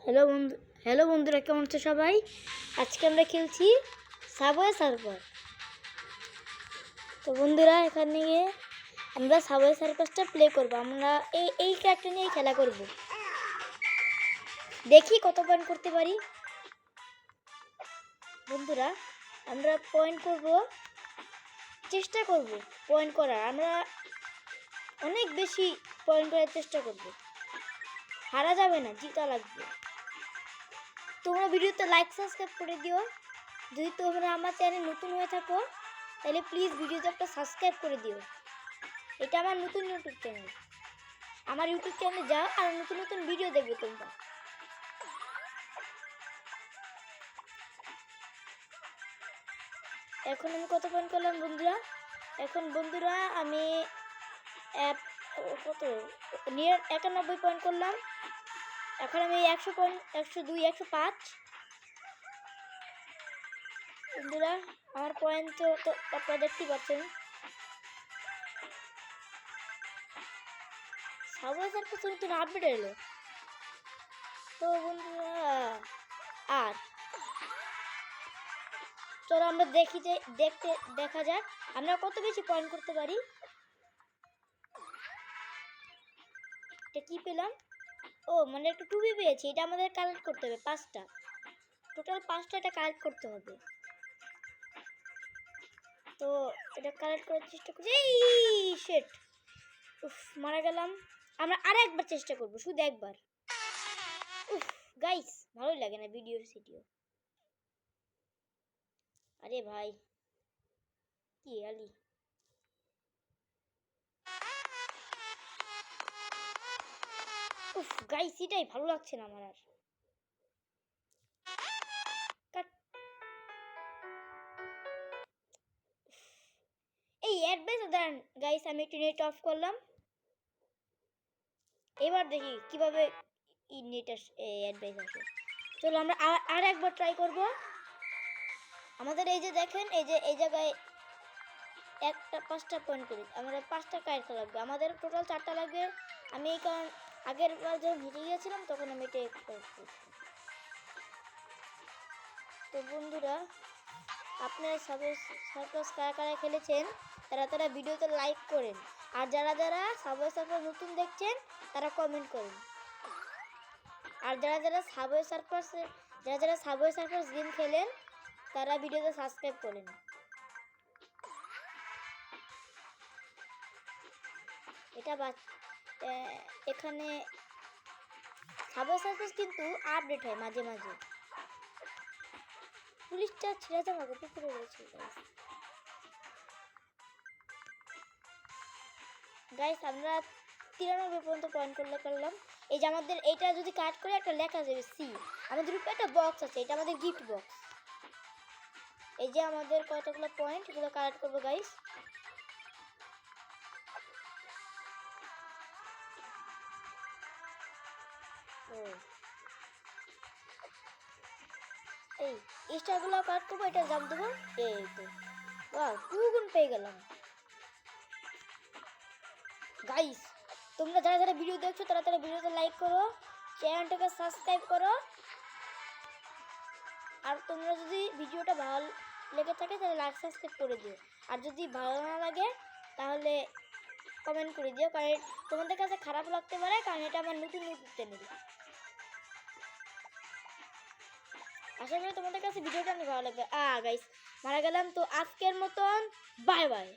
Hello বন্ধুরা, কেমন আছো সবাই? আজকে আমরা খেলছি সাবওয়ে সার্ফার। তো বন্ধুরা, এখানে গিয়ে আমরা সাবওয়ে সার্ফারটা প্লে করব। আমরা এই ক্যারেক্টার নিয়ে খেলা করব। দেখি কত পয়েন্ট করতে পারি। বন্ধুরা, আমরা পয়েন্ট করব, চেষ্টা করব পয়েন্ট করার। আমরা অনেক বেশি পয়েন্ট করার চেষ্টা করব। হারা যাবে না, জিতা লাগবে। তোমরা ভিডিওতে লাইক সাবস্ক্রাইব করে দিও। যদি তোমরা আমার চ্যানেল নতুন হয়ে থাকো তাহলে প্লিজ ভিডিওতে একটা সাবস্ক্রাইব করে দিও। এটা আমার নতুন ইউটিউব চ্যানেল। আমার ইউটিউব চ্যানেলে যাও আর নতুন নতুন ভিডিও দেখবে তোমরা। এখন আমি কত পয়েন্ট করলাম বন্ধুরা? এখন বন্ধুরা আমি কত 91 পয়েন্ট করলাম। এখন আমি 100 পয়েন্ট, 102, 105 বন্ধুরা। আমার পয়েন্ট তো আপনারা দেখতেই পাচ্ছেন। সাবওয়ে সার্ফার নতুন আপডেট এলো তো বন্ধুরা। আর চলো আমরা দেখি যে দেখা যাক আমরা কত বেশি পয়েন্ট করতে পারি। এটা কি পেলাম? ও মানে একটা টুবি পেয়েছি। এটা আমাদের কালেক্ট করতে হবে 5টা, টোটাল 5টা এটা কালেক্ট করতে হবে। তো এটা কালেক্ট করার চেষ্টা করছি। এই শিট, উফ, মারা গেলাম। আমরা আরেকবার চেষ্টা করব, শুধু একবার। উফ গাইস, ভালোই লাগে না ভিডিও। আরে ভাই, কি আলি। উফ গাইস, এটাই ভালো লাগছে না আমার আর। এই অ্যাডভাইস দেন গাইস। আমি একটু নেট অফ করলাম। এবার দেখি কিভাবে নেট অ্যাডভাইস আসে। চলো আমরা আর একবার ট্রাই করব। আমাদের এই যে দেখেন, এই জায়গায় একটা 5টা পয়েন্ট করি। আমরা 5টা কারেক্ট লাগবে, আমাদের টোটাল 4টা লাগবে। আমি এই কারণ আগের বার যখন হেরে গিয়েছিলাম তখন আমি এটা করছি। তো বন্ধুরা, আপনারা সাবওয়ে কারা কারা খেলেছেন তারা ভিডিওতে লাইক করেন। আর যারা সাবওয়ে সার্ফার নতুন দেখছেন তারা কমেন্ট করেন। আর যারা সাবওয়ে সার্ফার গেম খেলেন তারা ভিডিওতে সাবস্ক্রাইব করেন। এটা এখানে সাবওয়ে সার্ফার কিন্তু আপডেট হয় মাঝে মাঝে। পুলিশটা ছেড়ে যাওয়া পুকুরে রয়েছে গাইস। আমরা 93 পর্যন্ত পয়েন্ট করলাম। এই যে আমাদের এটা যদি কাট করে একটা লেখা যাবে সি। আমাদের উপরে একটা বক্স আছে, এটা আমাদের গিফট বক্স। এই যে আমাদের কতগুলো পয়েন্ট, এগুলো কালেক্ট করবো গাইস। এই স্টারগুলো কালেক্ট করবো, এটা জাম দেবো। এই তো বাহ, 2 গুণ পেয়ে গেলাম গাইস। তোমরা যারা ভিডিও দেখছো তারা ভিডিওতে লাইক করো, চ্যানেলটাকে সাবস্ক্রাইব করো। আর তোমরা যদি ভিডিওটা ভালো লেগে থাকে তাহলে লাইক সাবস্ক্রাইব করে দিও। আর যদি ভালো না লাগে তাহলে কমেন্ট করে দিও, কারণ তোমাদের কাছে খারাপ লাগতে পারে, কারণ এটা আমার নতুন ইউটিউব চ্যানেল। আশা করি তোমাদের কাছে ভিডিওটা অনেক ভালো লাগবে। গাইস, মারা গেলাম। তো আজকের মতন বাই বাই।